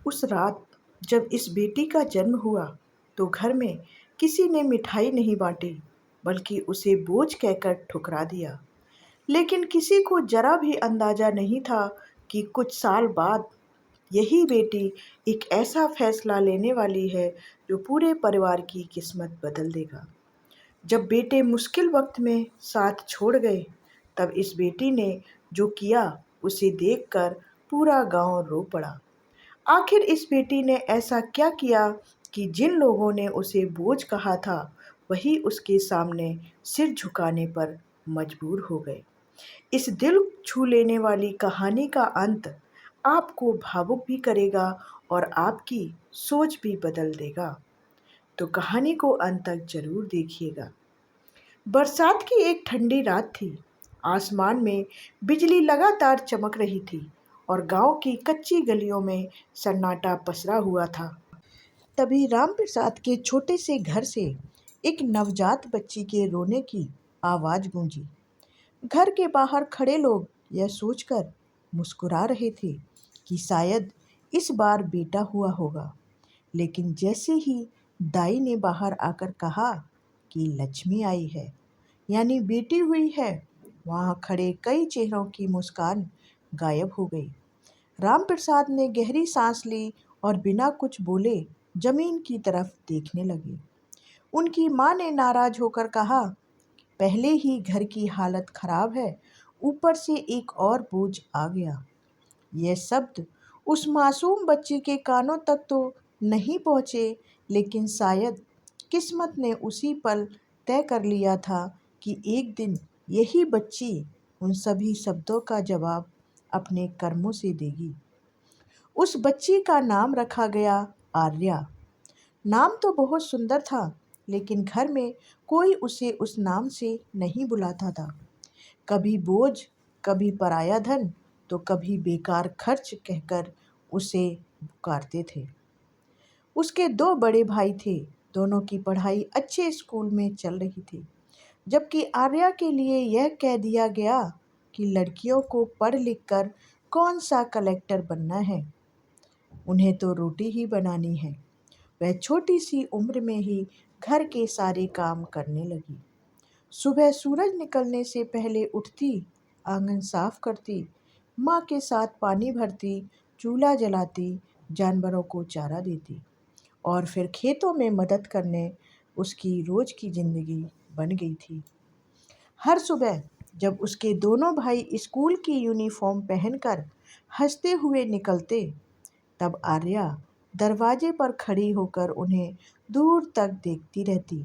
उस रात जब इस बेटी का जन्म हुआ तो घर में किसी ने मिठाई नहीं बांटी, बल्कि उसे बोझ कहकर ठुकरा दिया। लेकिन किसी को जरा भी अंदाजा नहीं था कि कुछ साल बाद यही बेटी एक ऐसा फैसला लेने वाली है जो पूरे परिवार की किस्मत बदल देगा। जब बेटे मुश्किल वक्त में साथ छोड़ गए, तब इस बेटी ने जो किया उसे देखकर पूरा गांव रो पड़ा। आखिर इस बेटी ने ऐसा क्या किया कि जिन लोगों ने उसे बोझ कहा था, वही उसके सामने सिर झुकाने पर मजबूर हो गए। इस दिल छू लेने वाली कहानी का अंत आपको भावुक भी करेगा और आपकी सोच भी बदल देगा। तो कहानी को अंत तक जरूर देखिएगा। बरसात की एक ठंडी रात थी। आसमान में बिजली लगातार चमक रही थी और गांव की कच्ची गलियों में सन्नाटा पसरा हुआ था। तभी रामप्रसाद के छोटे से घर से एक नवजात बच्ची के रोने की आवाज गूंजी। घर के बाहर खड़े लोग यह सोचकर मुस्कुरा रहे थे कि शायद इस बार बेटा हुआ होगा। लेकिन जैसे ही दाई ने बाहर आकर कहा कि लक्ष्मी आई है, यानी बेटी हुई है, वहां खड़े कई चेहरों की मुस्कान गायब हो गई। रामप्रसाद ने गहरी सांस ली और बिना कुछ बोले जमीन की तरफ देखने लगे। उनकी माँ ने नाराज होकर कहा, पहले ही घर की हालत खराब है, ऊपर से एक और बोझ आ गया। यह शब्द उस मासूम बच्ची के कानों तक तो नहीं पहुँचे, लेकिन शायद किस्मत ने उसी पल तय कर लिया था कि एक दिन यही बच्ची उन सभी शब्दों का जवाब अपने कर्मों से देगी। उस बच्ची का नाम रखा गया आर्या। नाम तो बहुत सुंदर था, लेकिन घर में कोई उसे उस नाम से नहीं बुलाता था। कभी बोझ, कभी पराया धन, तो कभी बेकार खर्च कहकर उसे पुकारते थे। उसके दो बड़े भाई थे, दोनों की पढ़ाई अच्छे स्कूल में चल रही थी, जबकि आर्या के लिए यह कह दिया गया कि लड़कियों को पढ़ लिख कर कौन सा कलेक्टर बनना है, उन्हें तो रोटी ही बनानी है। वह छोटी सी उम्र में ही घर के सारे काम करने लगी। सुबह सूरज निकलने से पहले उठती, आंगन साफ करती, माँ के साथ पानी भरती, चूल्हा जलाती, जानवरों को चारा देती और फिर खेतों में मदद करने उसकी रोज की जिंदगी बन गई थी। हर सुबह जब उसके दोनों भाई स्कूल की यूनिफॉर्म पहनकर हंसते हुए निकलते, तब आर्या दरवाजे पर खड़ी होकर उन्हें दूर तक देखती रहती।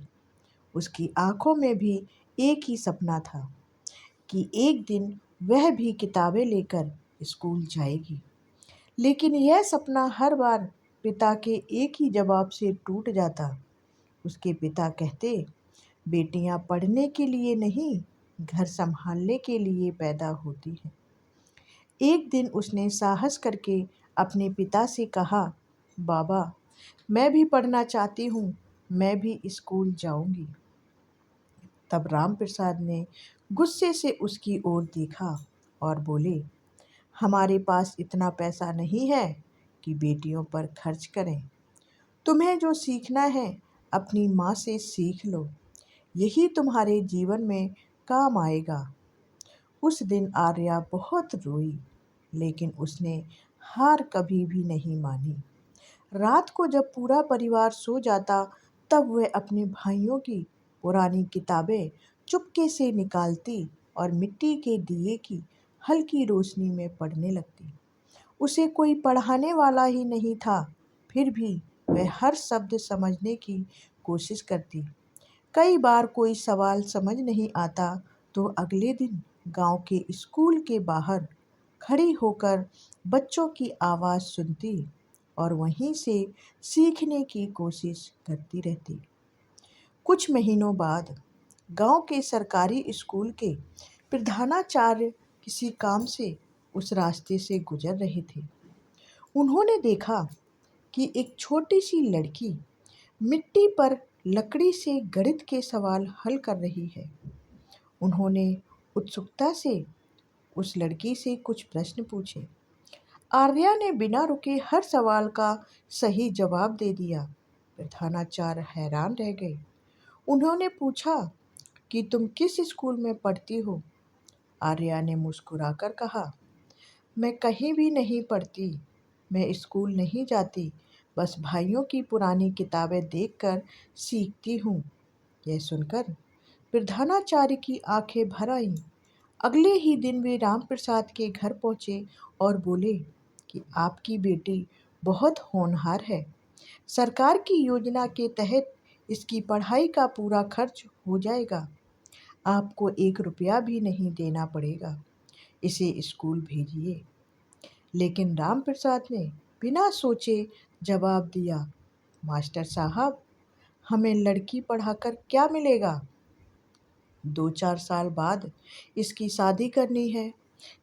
उसकी आंखों में भी एक ही सपना था कि एक दिन वह भी किताबें लेकर स्कूल जाएगी। लेकिन यह सपना हर बार पिता के एक ही जवाब से टूट जाता। उसके पिता कहते, बेटियां पढ़ने के लिए नहीं, घर संभालने के लिए पैदा होती हैं। एक दिन उसने साहस करके अपने पिता से कहा, बाबा, मैं भी पढ़ना चाहती हूँ, मैं भी स्कूल जाऊंगी। तब रामप्रसाद ने गुस्से से उसकी ओर देखा और बोले, हमारे पास इतना पैसा नहीं है कि बेटियों पर खर्च करें। तुम्हें जो सीखना है अपनी माँ से सीख लो, यही तुम्हारे जीवन में काम आएगा। उस दिन आर्या बहुत रोई, लेकिन उसने हार कभी भी नहीं मानी। रात को जब पूरा परिवार सो जाता, तब वह अपने भाइयों की पुरानी किताबें चुपके से निकालती और मिट्टी के दिए की हल्की रोशनी में पढ़ने लगती। उसे कोई पढ़ाने वाला ही नहीं था, फिर भी वह हर शब्द समझने की कोशिश करती। कई बार कोई सवाल समझ नहीं आता तो अगले दिन गांव के स्कूल के बाहर खड़ी होकर बच्चों की आवाज़ सुनती और वहीं से सीखने की कोशिश करती रहती। कुछ महीनों बाद गांव के सरकारी स्कूल के प्रधानाचार्य किसी काम से उस रास्ते से गुजर रहे थे। उन्होंने देखा कि एक छोटी सी लड़की मिट्टी पर लकड़ी से गणित के सवाल हल कर रही है। उन्होंने उत्सुकता से उस लड़की से कुछ प्रश्न पूछे। आर्या ने बिना रुके हर सवाल का सही जवाब दे दिया। प्रधानाचार्य हैरान रह गए। उन्होंने पूछा कि तुम किस स्कूल में पढ़ती हो? आर्या ने मुस्कुराकर कहा, मैं कहीं भी नहीं पढ़ती। मैं स्कूल नहीं जाती, बस भाइयों की पुरानी किताबें देखकर सीखती हूँ। यह सुनकर प्रधानाचार्य की आंखें भर आईं। अगले ही दिन वे रामप्रसाद के घर पहुंचे और बोले कि आपकी बेटी बहुत होनहार है। सरकार की योजना के तहत इसकी पढ़ाई का पूरा खर्च हो जाएगा। आपको 1 रुपया भी नहीं देना पड़ेगा। इसे स्कूल भेजिए। लेकिन रामप्रसाद ने बिना सोचे जवाब दिया, मास्टर साहब, हमें लड़की पढ़ाकर क्या मिलेगा? 2-4 साल बाद इसकी शादी करनी है।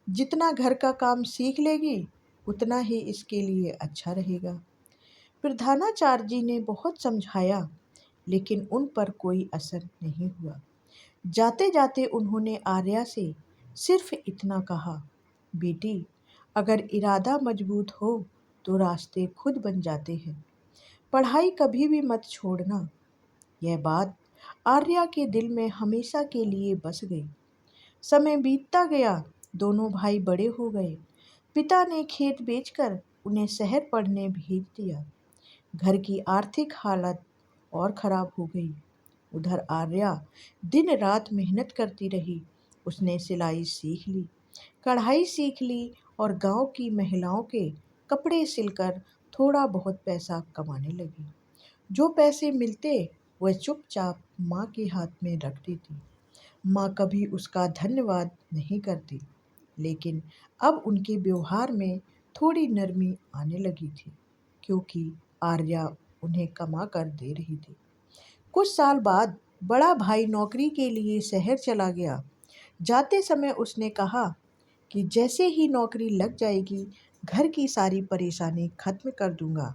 जितना घर का काम सीख लेगी उतना ही इसके लिए अच्छा रहेगा। प्रधानाचार्य जी ने बहुत समझाया, लेकिन उन पर कोई असर नहीं हुआ। जाते जाते उन्होंने आर्या से सिर्फ इतना कहा, बेटी, अगर इरादा मजबूत हो तो रास्ते खुद बन जाते हैं। पढ़ाई कभी भी मत छोड़ना। यह बात आर्या के दिल में हमेशा के लिए बस गई। समय बीतता गया। दोनों भाई बड़े हो गए। पिता ने खेत बेचकर उन्हें शहर पढ़ने भेज दिया। घर की आर्थिक हालत और खराब हो गई। उधर आर्या दिन रात मेहनत करती रही। उसने सिलाई सीख ली, कढ़ाई सीख ली और गांव की महिलाओं के कपड़े सिलकर थोड़ा बहुत पैसा कमाने लगी। जो पैसे मिलते वह चुपचाप माँ के हाथ में रख देती। माँ कभी उसका धन्यवाद नहीं करती, लेकिन अब उनके व्यवहार में थोड़ी नरमी आने लगी थी, क्योंकि आर्या उन्हें कमा कर दे रही थी। कुछ साल बाद बड़ा भाई नौकरी के लिए शहर चला गया। जाते समय उसने कहा कि जैसे ही नौकरी लग जाएगी, घर की सारी परेशानी खत्म कर दूंगा।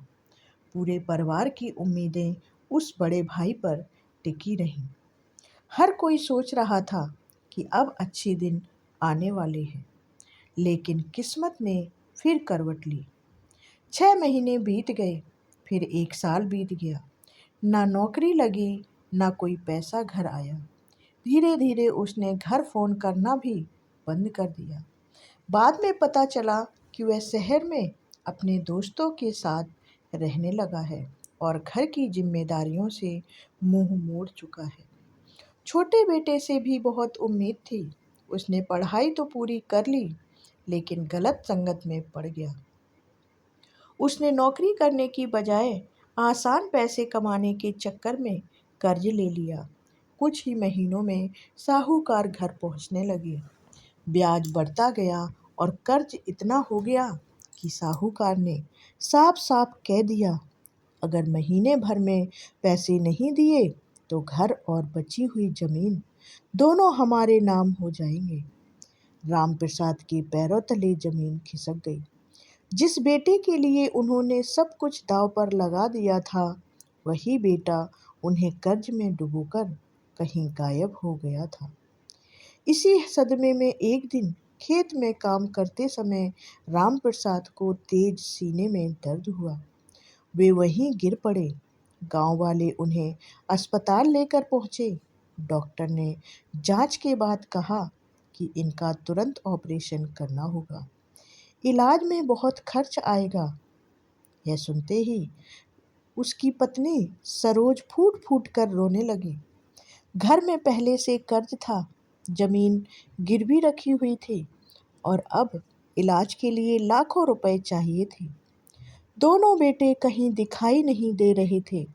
पूरे परिवार की उम्मीदें उस बड़े भाई पर टिकी रहीं। हर कोई सोच रहा था कि अब अच्छे दिन आने वाले हैं, लेकिन किस्मत ने फिर करवट ली। 6 महीने बीत गए, फिर 1 साल बीत गया। ना नौकरी लगी, ना कोई पैसा घर आया। धीरे धीरे उसने घर फोन करना भी बंद कर दिया। बाद में पता चला कि वह शहर में अपने दोस्तों के साथ रहने लगा है और घर की जिम्मेदारियों से मुंह मोड़ चुका है। छोटे बेटे से भी बहुत उम्मीद थी। उसने पढ़ाई तो पूरी कर ली, लेकिन गलत संगत में पड़ गया। उसने नौकरी करने की बजाय आसान पैसे कमाने के चक्कर में कर्ज ले लिया। कुछ ही महीनों में साहूकार घर पहुंचने लगे। ब्याज बढ़ता गया और कर्ज इतना हो गया कि साहूकार ने साफ साफ कह दिया, अगर महीने भर में पैसे नहीं दिए तो घर और बची हुई जमीन दोनों हमारे नाम हो जाएंगे। रामप्रसाद के पैरों तले जमीन खिसक गई। जिस बेटे के लिए उन्होंने सब कुछ दांव पर लगा दिया था, वही बेटा उन्हें कर्ज में डुबोकर कहीं गायब हो गया था। इसी सदमे में एक दिन खेत में काम करते समय रामप्रसाद को तेज सीने में दर्द हुआ। वे वहीं गिर पड़े। गांव वाले उन्हें अस्पताल लेकर पहुंचे। डॉक्टर ने जांच के बाद कहा कि इनका तुरंत ऑपरेशन करना होगा। इलाज में बहुत खर्च आएगा। यह सुनते ही उसकी पत्नी सरोज फूट फूट कर रोने लगी। घर में पहले से कर्ज था, जमीन गिरवी रखी हुई थी और अब इलाज के लिए लाखों रुपए चाहिए थे। दोनों बेटे कहीं दिखाई नहीं दे रहे थे।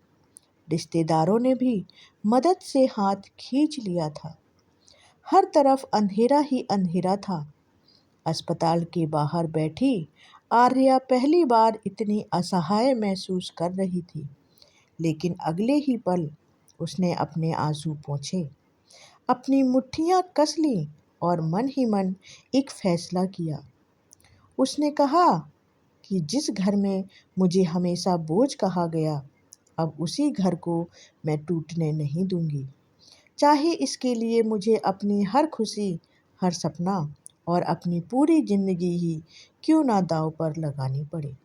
रिश्तेदारों ने भी मदद से हाथ खींच लिया था। हर तरफ अंधेरा ही अंधेरा था। अस्पताल के बाहर बैठी आर्या पहली बार इतनी असहाय महसूस कर रही थी, लेकिन अगले ही पल उसने अपने आंसू पोंछे, अपनी मुट्ठियां कस लीं और मन ही मन एक फैसला किया। उसने कहा कि जिस घर में मुझे हमेशा बोझ कहा गया, अब उसी घर को मैं टूटने नहीं दूंगी। चाहे इसके लिए मुझे अपनी हर खुशी, हर सपना और अपनी पूरी जिंदगी ही क्यों ना दांव पर लगानी पड़े।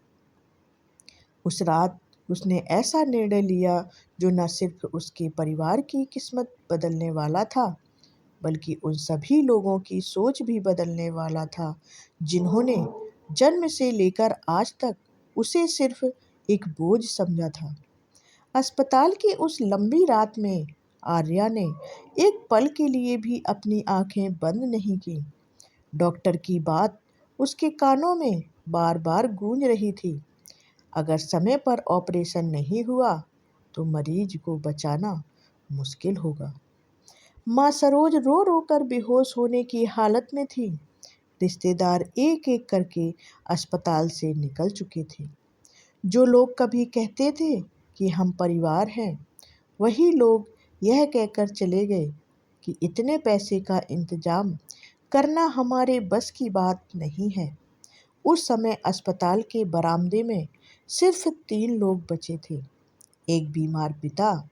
उस रात उसने ऐसा निर्णय लिया जो न सिर्फ उसके परिवार की किस्मत बदलने वाला था, बल्कि उन सभी लोगों की सोच भी बदलने वाला था जिन्होंने जन्म से लेकर आज तक उसे सिर्फ एक बोझ समझा था। अस्पताल की उस लंबी रात में आर्या ने एक पल के लिए भी अपनी आंखें बंद नहीं की। डॉक्टर की बात उसके कानों में बार बार गूंज रही थी। अगर समय पर ऑपरेशन नहीं हुआ तो मरीज को बचाना मुश्किल होगा। माँ सरोज रो रो कर बेहोश होने की हालत में थी। रिश्तेदार एक एक करके अस्पताल से निकल चुके थे। जो लोग कभी कहते थे कि हम परिवार हैं, वही लोग यह कहकर चले गए कि इतने पैसे का इंतजाम करना हमारे बस की बात नहीं है। उस समय अस्पताल के बरामदे में सिर्फ 3 लोग बचे थे। एक बीमार पिता,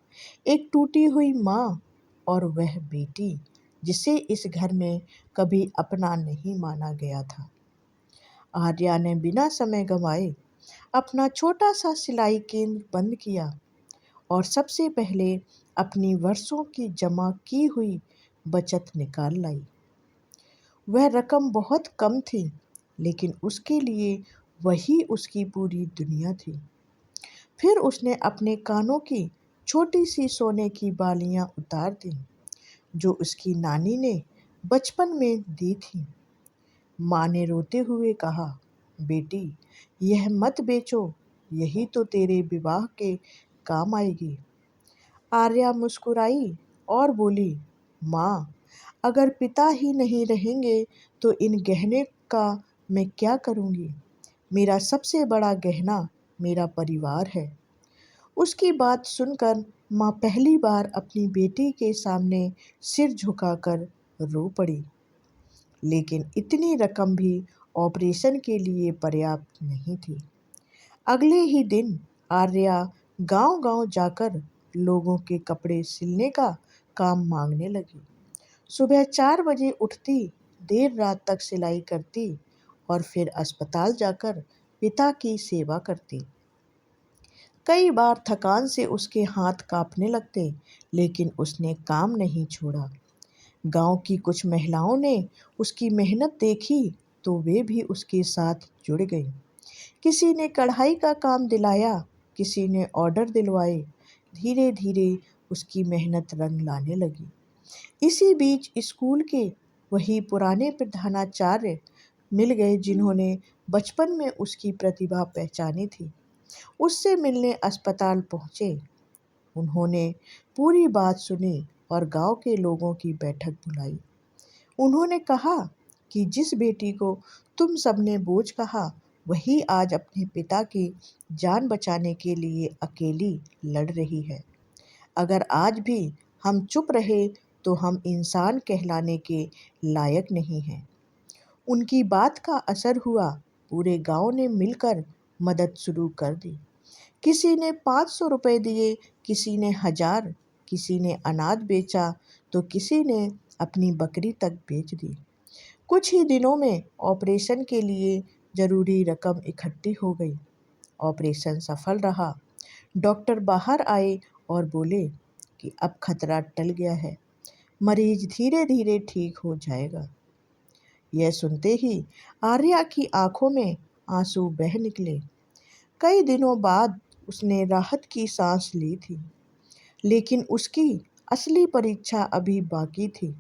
एक टूटी हुई माँ और वह बेटी जिसे इस घर में कभी अपना नहीं माना गया था। आर्या ने बिना समय गंवाए अपना छोटा सा सिलाई केंद्र बंद किया और सबसे पहले अपनी वर्षों की जमा की हुई बचत निकाल लाई। वह रकम बहुत कम थी, लेकिन उसके लिए वही उसकी पूरी दुनिया थी। फिर उसने अपने कानों की छोटी सी सोने की बालियां उतार दी, जो उसकी नानी ने बचपन में दी थी। माँ ने रोते हुए कहा, बेटी, यह मत बेचो, यही तो तेरे विवाह के काम आएगी। आर्या मुस्कुराई और बोली, माँ, अगर पिता ही नहीं रहेंगे तो इन गहने का मैं क्या करूँगी? मेरा सबसे बड़ा गहना मेरा परिवार है। उसकी बात सुनकर माँ पहली बार अपनी बेटी के सामने सिर झुकाकर रो पड़ी। लेकिन इतनी रकम भी ऑपरेशन के लिए पर्याप्त नहीं थी। अगले ही दिन आर्या गांव-गांव जाकर लोगों के कपड़े सिलने का काम मांगने लगी। सुबह 4 बजे उठती, देर रात तक सिलाई करती और फिर अस्पताल जाकर पिता की सेवा करती। कई बार थकान से उसके हाथ कांपने लगते, लेकिन उसने काम नहीं छोड़ा। गांव की कुछ महिलाओं ने उसकी मेहनत देखी तो वे भी उसके साथ जुड़ गईं। किसी ने कढ़ाई का काम दिलाया, किसी ने ऑर्डर दिलवाए। धीरे धीरे उसकी मेहनत रंग लाने लगी। इसी बीच स्कूल के वही पुराने प्रधानाचार्य मिल गए जिन्होंने बचपन में उसकी प्रतिभा पहचानी थी। उससे मिलने अस्पताल पहुंचे। उन्होंने पूरी बात सुनी और गांव के लोगों की बैठक बुलाई। उन्होंने कहा कि जिस बेटी को तुम सबने बोझ कहा, वही आज अपने पिता की जान बचाने के लिए अकेली लड़ रही है। अगर आज भी हम चुप रहे तो हम इंसान कहलाने के लायक नहीं हैं। उनकी बात का असर हुआ। पूरे गांव ने मिलकर मदद शुरू कर दी। किसी ने 500 रुपए दिए, किसी ने 1000, किसी ने अनाज बेचा तो किसी ने अपनी बकरी तक बेच दी। कुछ ही दिनों में ऑपरेशन के लिए जरूरी रकम इकट्ठी हो गई। ऑपरेशन सफल रहा। डॉक्टर बाहर आए और बोले कि अब खतरा टल गया है, मरीज धीरे धीरे ठीक हो जाएगा। यह सुनते ही आर्या की आंखों में आंसू बह निकले। कई दिनों बाद उसने राहत की सांस ली थी, लेकिन उसकी असली परीक्षा अभी बाकी थी।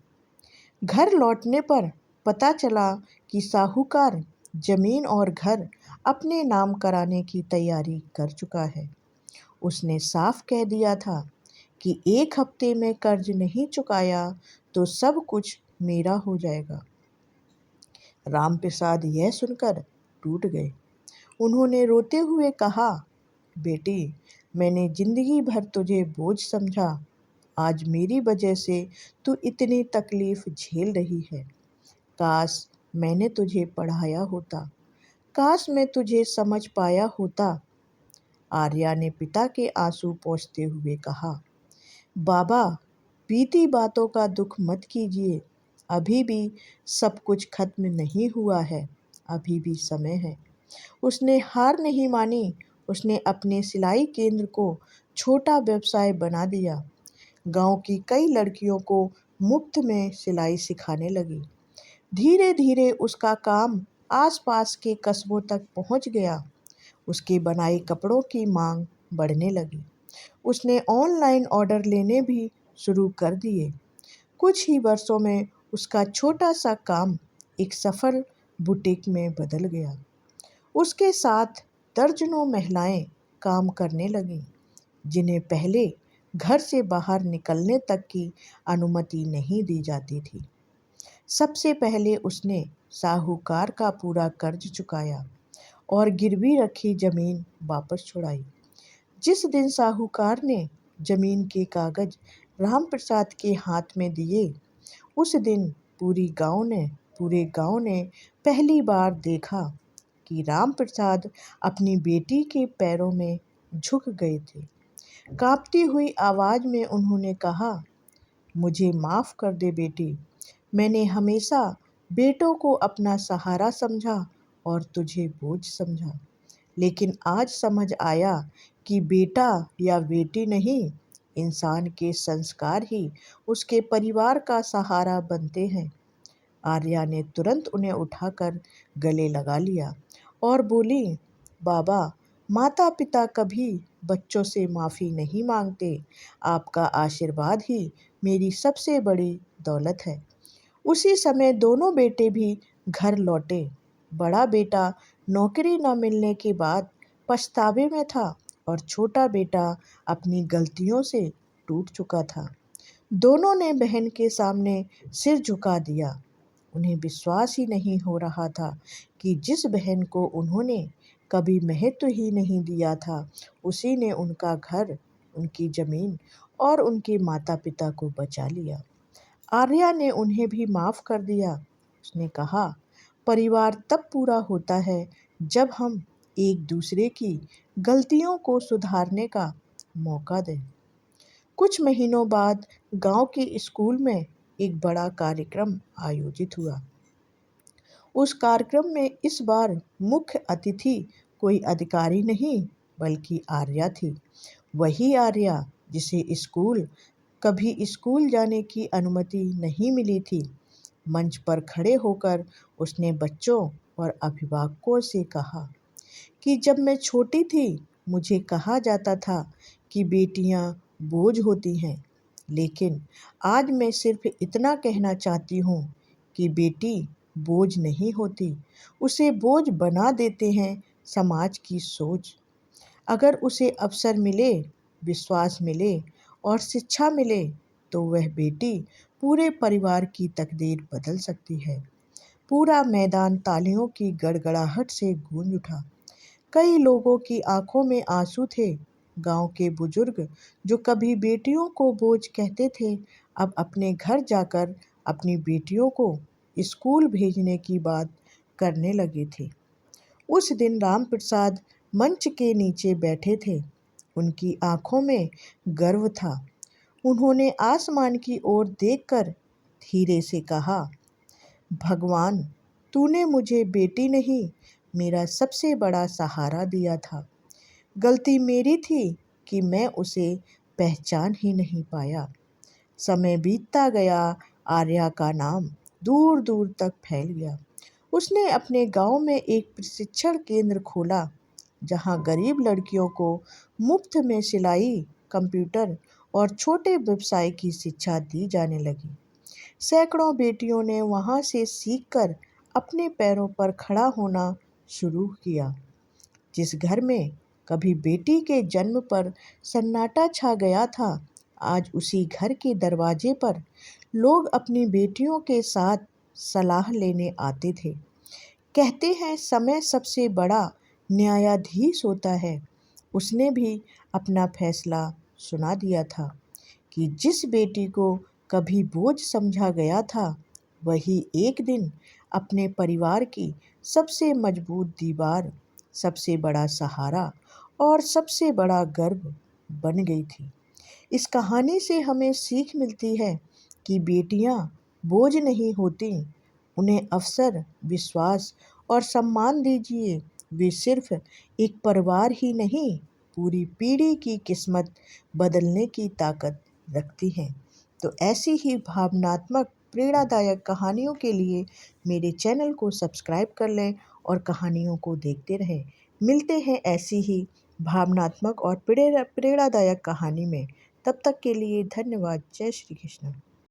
घर लौटने पर पता चला कि साहूकार जमीन और घर अपने नाम कराने की तैयारी कर चुका है। उसने साफ कह दिया था कि 1 हफ्ते में कर्ज नहीं चुकाया तो सब कुछ मेरा हो जाएगा। रामप्रसाद यह सुनकर टूट गए। उन्होंने रोते हुए कहा, बेटी, मैंने जिंदगी भर तुझे बोझ समझा। आज मेरी वजह से तू इतनी तकलीफ झेल रही है। काश मैंने तुझे पढ़ाया होता, काश मैं तुझे समझ पाया होता। आर्या ने पिता के आंसू पोंछते हुए कहा, बाबा, बीती बातों का दुख मत कीजिए। अभी भी सब कुछ खत्म नहीं हुआ है, अभी भी समय है। उसने हार नहीं मानी, उसने अपने सिलाई केंद्र को छोटा व्यवसाय बना दिया। गांव की कई लड़कियों को मुफ्त में सिलाई सिखाने लगी। धीरे धीरे उसका काम आसपास के कस्बों तक पहुंच गया। उसके बनाए कपड़ों की मांग बढ़ने लगी। उसने ऑनलाइन ऑर्डर लेने भी शुरू कर दिए। कुछ ही वर्षों में उसका छोटा सा काम एक सफल बुटीक में बदल गया। उसके साथ दर्जनों महिलाएं काम करने लगीं, जिन्हें पहले घर से बाहर निकलने तक की अनुमति नहीं दी जाती थी। सबसे पहले उसने साहूकार का पूरा कर्ज चुकाया और गिरवी रखी जमीन वापस छुड़ाई। जिस दिन साहूकार ने जमीन के कागज रामप्रसाद के हाथ में दिए, उस दिन पूरे गांव ने पहली बार देखा कि रामप्रसाद अपनी बेटी के पैरों में झुक गए थे। कांपती हुई आवाज में उन्होंने कहा, मुझे माफ कर दे बेटी। मैंने हमेशा बेटों को अपना सहारा समझा और तुझे बोझ समझा। लेकिन आज समझ आया कि बेटा या बेटी नहीं, इंसान के संस्कार ही उसके परिवार का सहारा बनते हैं। आर्या ने तुरंत उन्हें उठाकर गले लगा लिया और बोली, बाबा, माता पिता कभी बच्चों से माफ़ी नहीं मांगते। आपका आशीर्वाद ही मेरी सबसे बड़ी दौलत है। उसी समय दोनों बेटे भी घर लौटे। बड़ा बेटा नौकरी न मिलने के बाद पछतावे में था और छोटा बेटा अपनी गलतियों से टूट चुका था। दोनों ने बहन के सामने सिर झुका दिया। उन्हें विश्वास ही नहीं हो रहा था कि जिस बहन को उन्होंने कभी महत्व ही नहीं दिया था, उसी ने उनका घर, उनकी जमीन और उनके माता पिता को बचा लिया। आर्या ने उन्हें भी माफ कर दिया। उसने कहा, परिवार तब पूरा होता है जब हम एक दूसरे की गलतियों को सुधारने का मौका दें। कुछ महीनों बाद गांव के स्कूल में एक बड़ा कार्यक्रम आयोजित हुआ। उस कार्यक्रम में इस बार मुख्य अतिथि कोई अधिकारी नहीं, बल्कि आर्या थी। वही आर्या जिसे कभी स्कूल जाने की अनुमति नहीं मिली थी। मंच पर खड़े होकर उसने बच्चों और अभिभावकों से कहा कि जब मैं छोटी थी, मुझे कहा जाता था कि बेटियां बोझ होती हैं, लेकिन आज मैं सिर्फ इतना कहना चाहती हूँ कि बेटी बोझ नहीं होती, उसे बोझ बना देते हैं समाज की सोच। अगर उसे अवसर मिले, विश्वास मिले और शिक्षा मिले, तो वह बेटी पूरे परिवार की तकदीर बदल सकती है। पूरा मैदान तालियों की गड़गड़ाहट से गूंज उठा। कई लोगों की आंखों में आंसू थे। गांव के बुजुर्ग जो कभी बेटियों को बोझ कहते थे, अब अपने घर जाकर अपनी बेटियों को स्कूल भेजने की बात करने लगे थे। उस दिन रामप्रसाद मंच के नीचे बैठे थे। उनकी आंखों में गर्व था। उन्होंने आसमान की ओर देखकर धीरे से कहा, भगवान, तूने मुझे बेटी नहीं, मेरा सबसे बड़ा सहारा दिया था। गलती मेरी थी कि मैं उसे पहचान ही नहीं पाया। समय बीतता गया, आर्या का नाम दूर दूर तक फैल गया। उसने अपने गांव में एक प्रशिक्षण केंद्र खोला, जहां गरीब लड़कियों को मुफ्त में सिलाई, कंप्यूटर और छोटे व्यवसाय की शिक्षा दी जाने लगी। सैकड़ों बेटियों ने वहां से सीखकर अपने पैरों पर खड़ा होना शुरू किया। जिस घर में कभी बेटी के जन्म पर सन्नाटा छा गया था, आज उसी घर के दरवाजे पर लोग अपनी बेटियों के साथ सलाह लेने आते थे। कहते हैं समय सबसे बड़ा न्यायाधीश होता है। उसने भी अपना फैसला सुना दिया था कि जिस बेटी को कभी बोझ समझा गया था, वही एक दिन अपने परिवार की सबसे मजबूत दीवार, सबसे बड़ा सहारा और सबसे बड़ा गर्व बन गई थी। इस कहानी से हमें सीख मिलती है कि बेटियां बोझ नहीं होती। उन्हें अवसर, विश्वास और सम्मान दीजिए। वे सिर्फ एक परिवार ही नहीं, पूरी पीढ़ी की किस्मत बदलने की ताकत रखती हैं। तो ऐसी ही भावनात्मक, प्रेरणादायक कहानियों के लिए मेरे चैनल को सब्सक्राइब कर लें और कहानियों को देखते रहें। मिलते हैं ऐसी ही भावनात्मक और प्रेरणादायक कहानी में। तब तक के लिए धन्यवाद। जय श्री कृष्ण।